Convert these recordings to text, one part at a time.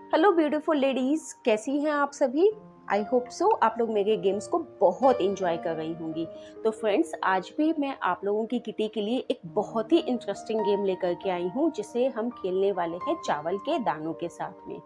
Hello beautiful ladies, कैसी हैं आप सभी। आई होप सो आप लोग मेरे गेम्स को बहुत इंजॉय कर रही होंगी। तो फ्रेंड्स, आज भी मैं आप लोगों की किटी के लिए एक बहुत ही इंटरेस्टिंग गेम लेकर के आई हूँ, जिसे हम खेलने वाले हैं चावल के दानों के साथ में।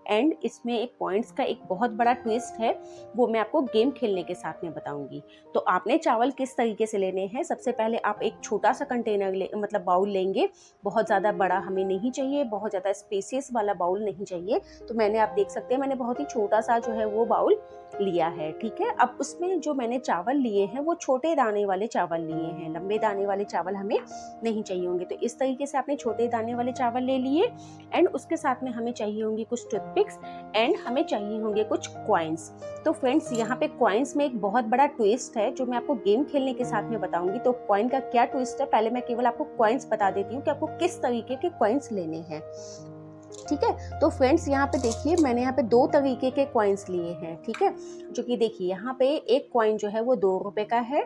एंड इसमें एक पॉइंट्स का एक बहुत बड़ा ट्विस्ट है, वो मैं आपको गेम खेलने के साथ में बताऊंगी। तो आपने चावल किस तरीके से लेने हैं, सबसे पहले आप एक छोटा सा कंटेनर मतलब बाउल लेंगे। बहुत ज़्यादा बड़ा हमें नहीं चाहिए, बहुत ज़्यादा स्पेसियस वाला बाउल नहीं चाहिए। तो मैंने, आप देख सकते हैं, मैंने बहुत ही छोटा सा जो है वो बाउल लिया है। ठीक है, अब उसमें जो मैंने चावल लिए हैं वो छोटे दाने वाले चावल लिए हैं, लंबे दाने वाले चावल हमें नहीं चाहिए होंगे। तो इस तरीके से आपने छोटे दाने वाले चावल ले लिए। एंड उसके साथ में हमें चाहिए होंगे कुछ टूथपिक्स एंड हमें चाहिए होंगे कुछ कॉइन्स। तो फ्रेंड्स, यहाँ पे कॉइन्स में एक बहुत बड़ा ट्विस्ट है जो मैं आपको गेम खेलने के साथ में बताऊंगी। तो कॉइन का क्या ट्विस्ट है, पहले मैं केवल आपको कॉइन्स बता देती हूँ कि आपको किस तरीके के कॉइन्स लेने हैं। ठीक है, तो फ्रेंड्स यहाँ पे देखिए, मैंने यहाँ पे दो तरीके के कॉइन्स लिए हैं। ठीक है, जो कि देखिए यहाँ पे एक कॉइन जो है वो 2 रुपए का है।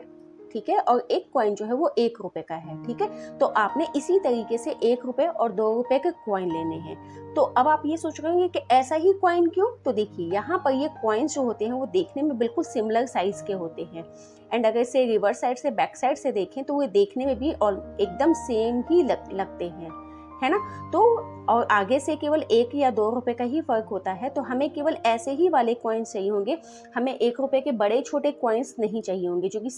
ठीक है, और एक कॉइन जो है वो 1 रुपए का है। ठीक है, तो आपने इसी तरीके से 1 रुपए और 2 रुपए के कॉइन लेने हैं। तो अब आप ये सोच रहे होंगे कि ऐसा ही कॉइन क्यों, तो देखिए यहाँ पर ये कॉइन्स जो होते हैं वो देखने में बिल्कुल सिमिलर साइज के होते हैं। एंड अगर इसे रिवर्स साइड से, बैक साइड से देखें तो वो देखने में भी एकदम सेम ही लगते हैं, है ना। तो और आगे से केवल 1 या 2 रुपए का ही फर्क होता है। तो हमें केवल ऐसे ही वाले कॉइन्स चाहिए होंगे, हमें 1 रुपए के बड़े छोटे कॉइन्स नहीं चाहिए होंगे, जो कि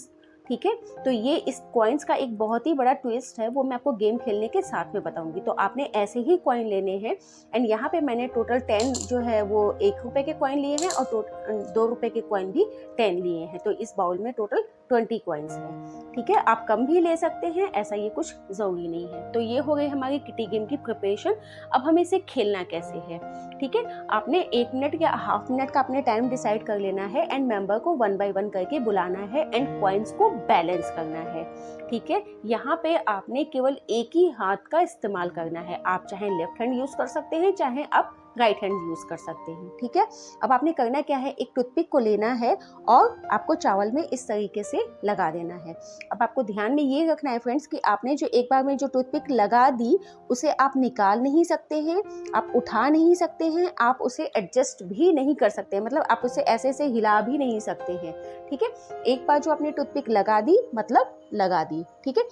ठीक है। तो ये इस कॉइन्स का एक बहुत ही बड़ा ट्विस्ट है, वो मैं आपको गेम खेलने के साथ में बताऊंगी। तो आपने ऐसे ही कॉइन लेने हैं। एंड यहाँ पे मैंने टोटल 10 जो है वो 1 रुपए के कॉइन लिए हैं और 2 रुपए के कॉइन भी 10 लिए हैं। तो इस बाउल में टोटल 20 कॉइन्स हैं। ठीक है, आप कम भी ले सकते हैं, ऐसा ये कुछ जरूरी नहीं है। तो ये हो गई हमारी किटी गेम की प्रिपरेशन। अब हमें इसे खेलना कैसे है। ठीक है, आपने 1 मिनट या हाफ मिनट का अपने टाइम डिसाइड कर लेना है। एंड मेंबर को 1 बाय 1 करके बुलाना है एंड कॉइन्स को बैलेंस करना है। ठीक है, यहाँ पे आपने केवल एक ही हाथ का इस्तेमाल करना है। आप चाहे लेफ्ट हैंड यूज कर सकते हैं, चाहे आप राइट हैंड यूज कर सकते हैं। ठीक है, अब आपने करना क्या है, एक टूथपिक को लेना है और आपको चावल में इस तरीके से लगा देना है। अब आपको ध्यान में ये रखना है फ्रेंड्स कि आपने जो एक बार में जो टूथपिक लगा दी, उसे आप निकाल नहीं सकते हैं, आप उठा नहीं सकते हैं, आप उसे एडजस्ट भी नहीं कर सकते हैं, मतलब आप उसे ऐसे से हिला भी नहीं सकते हैं। ठीक है, एक बार जो आपने टूथपिक लगा दी मतलब लगा दी। ठीक है,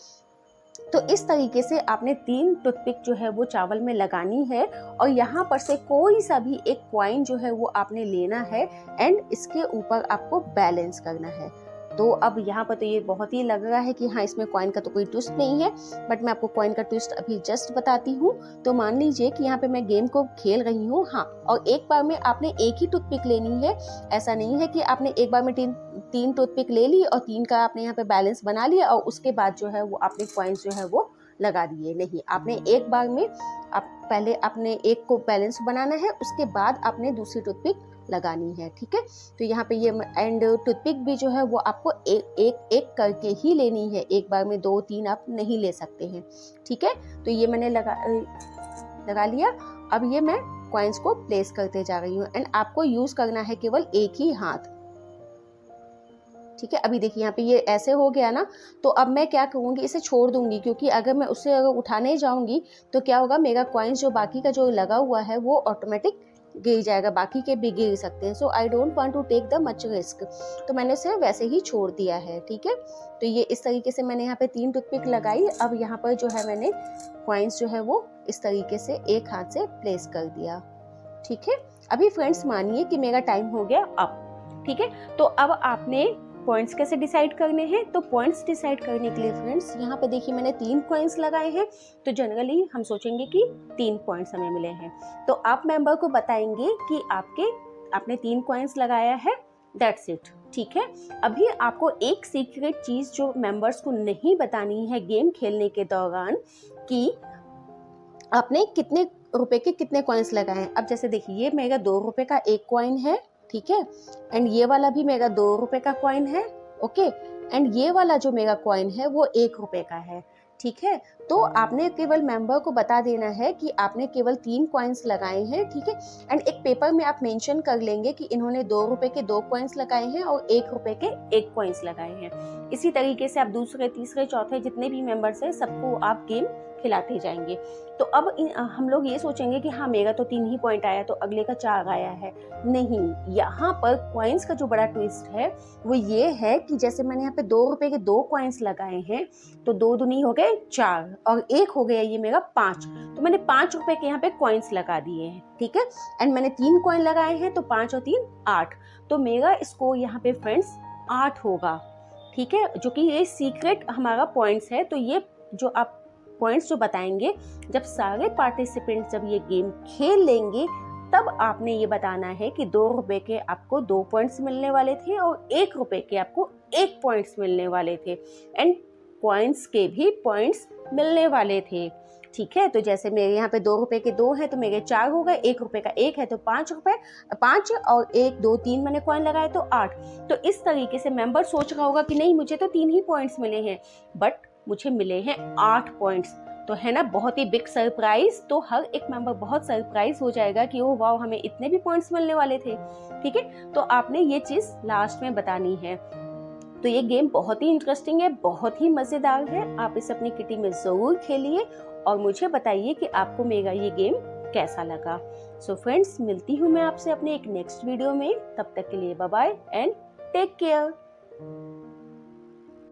तो इस तरीके से आपने 3 टूथपिक जो है वो चावल में लगानी है और यहाँ पर से कोई सा भी एक कॉइन जो है वो आपने लेना है एंड इसके ऊपर आपको बैलेंस करना है। तो अब यहाँ पर तो ये बहुत ही लग रहा है कि हाँ, इसमें कॉइन का तो कोई ट्विस्ट नहीं है, बट मैं आपको कॉइन का ट्विस्ट अभी जस्ट बताती हूँ। तो मान लीजिए कि यहाँ पे मैं गेम को खेल रही हूँ, हाँ, और एक बार में आपने एक ही टूथपिक लेनी है। ऐसा नहीं है कि आपने एक बार में 3 टूथपिक ले ली और 3 का आपने यहाँ पे बैलेंस बना लिया और उसके बाद जो है वो आपने कॉइन्स जो है वो लगा दिए। नहीं, आपने एक बार में आप पहले आपने एक को बैलेंस बनाना है, उसके बाद आपने दूसरी टूथपिक लगानी है। ठीक है, तो यहाँ पे ये एंड टूथपिक भी जो है वो आपको एक करके ही लेनी है, एक बार में 2-3 आप नहीं ले सकते हैं। ठीक है, तो ये मैंने लगा लिया। अब ये मैं कॉइन्स को प्लेस करते जा रही हूँ एंड आपको यूज करना है केवल एक ही हाथ। ठीक है, अभी देखिए यहाँ पे ये ऐसे हो गया ना। तो अब मैं क्या करूँगी, इसे छोड़ दूंगी, क्योंकि अगर मैं उससे उठाने जाऊंगी तो क्या होगा, मेरा कॉइन्स जो बाकी का जो लगा हुआ है वो ऑटोमेटिक गिर जाएगा, बाकी के भी गिर सकते हैं। So I don't want to take the much risk, तो मैंने उसे वैसे ही छोड़ दिया है। ठीक है, तो ये इस तरीके से मैंने यहाँ पे 3 टूथपिक लगाई। अब यहाँ पर जो है मैंने कॉइन्स जो है वो इस तरीके से एक हाथ से प्लेस कर दिया। ठीक है, अभी फ्रेंड्स मानिए कि मेरा टाइम हो गया अब। ठीक है, तो अब आपने पॉइंट्स कैसे डिसाइड करने हैं। तो पॉइंट्स डिसाइड करने के लिए फ्रेंड्स यहाँ पे देखिए मैंने 3 कॉइन्स लगाए हैं। तो जनरली हम सोचेंगे कि 3 पॉइंट्स हमें मिले हैं। तो आप मेंबर को बताएंगे कि आपने 3 कॉइन्स लगाया है, दैट्स इट। ठीक है, अभी आपको एक सीक्रेट चीज जो मेंबर्स को नहीं बतानी है गेम खेलने के दौरान, कि आपने कितने रुपए के कितने कॉइन्स लगाए हैं। अब जैसे देखिए, ये मेरा 2 रुपए का एक कॉइन है। ठीक है, एंड ये वाला भी मेरा 2 रुपए का कॉइन है। ओके, एंड ये वाला जो मेरा कॉइन है वो 1 रुपए का है। ठीक है, तो आपने केवल मेंबर को बता देना है कि आपने केवल 3 कॉइन्स लगाए हैं, ठीक है। एंड एक पेपर में आप मेंशन कर लेंगे कि इन्होंने 2 रुपए के 2 कॉइन्स लगाए हैं और 1 रुपए के 1 कॉइन्स लगाए हैं। इसी तरीके से आप दूसरे, तीसरे, चौथे जितने भी मेंबर्स हैं सबको आप गेम खिलाते जाएंगे। तो अब हम लोग ये सोचेंगे कि हाँ मेरा तो 3 ही पॉइंट आया तो अगले का 4 आया है। नहीं, यहाँ पर कॉइन्स का जो बड़ा ट्विस्ट है वो ये है कि जैसे मैंने यहाँ पे 2 रुपए के 2 कॉइन्स लगाए हैं, तो 2 दूनी हो गए 4 और 1 हो गया ये मेरा 5, तो मैंने 5 रुपए के यहाँ पे कॉइन्स लगा दिए हैं, ठीक है। एंड मैंने 3 कॉइन लगाए हैं तो 5 और 3 8, तो मेरा स्कोर यहाँ पे फ्रेंड्स 8 होगा, ठीक है, जो कि ये सीक्रेट हमारा पॉइंट्स है। तो ये जो आप पॉइंट्स जो बताएंगे, जब सारे पार्टिसिपेंट्स जब ये गेम खेल लेंगे तब आपने ये बताना है कि 2 रुपए के आपको 2 पॉइंट्स मिलने वाले थे और 1 रुपए के आपको 1 पॉइंट्स मिलने वाले थे, एंड कॉइन्स के भी पॉइंट्स मिलने वाले थे, ठीक है। तो जैसे मेरे यहाँ पे 2 रुपए के 2 है तो मेरे 4 हो गए, 1 रुपए का 1 है तो 5 रुपए, 5 और 1 2 3 मैंने कॉइन लगाए तो 8। तो इस तरीके से मेंबर सोच रहा होगा कि नहीं मुझे तो 3 ही पॉइंट्स मिले हैं, बट मुझे मिले हैं 8 पॉइंट्स, तो है ना बहुत ही बिग सरप्राइज। तो हर एक मेंबर बहुत सरप्राइज हो जाएगा कि ओह वाओ हमें इतने भी पॉइंट्स मिलने वाले थे, ठीक है। तो आपने ये चीज लास्ट में बतानी है। तो ये गेम बहुत ही इंटरेस्टिंग है, बहुत ही मजेदार है, आप इसे अपनी किटी में जरूर खेलिए और मुझे बताइए कि आपको मेरा ये गेम कैसा लगा। सो फ्रेंड्स, मिलती हूँ मैं आपसे अपने एक नेक्स्ट वीडियो में, तब तक के लिए bye bye and take care.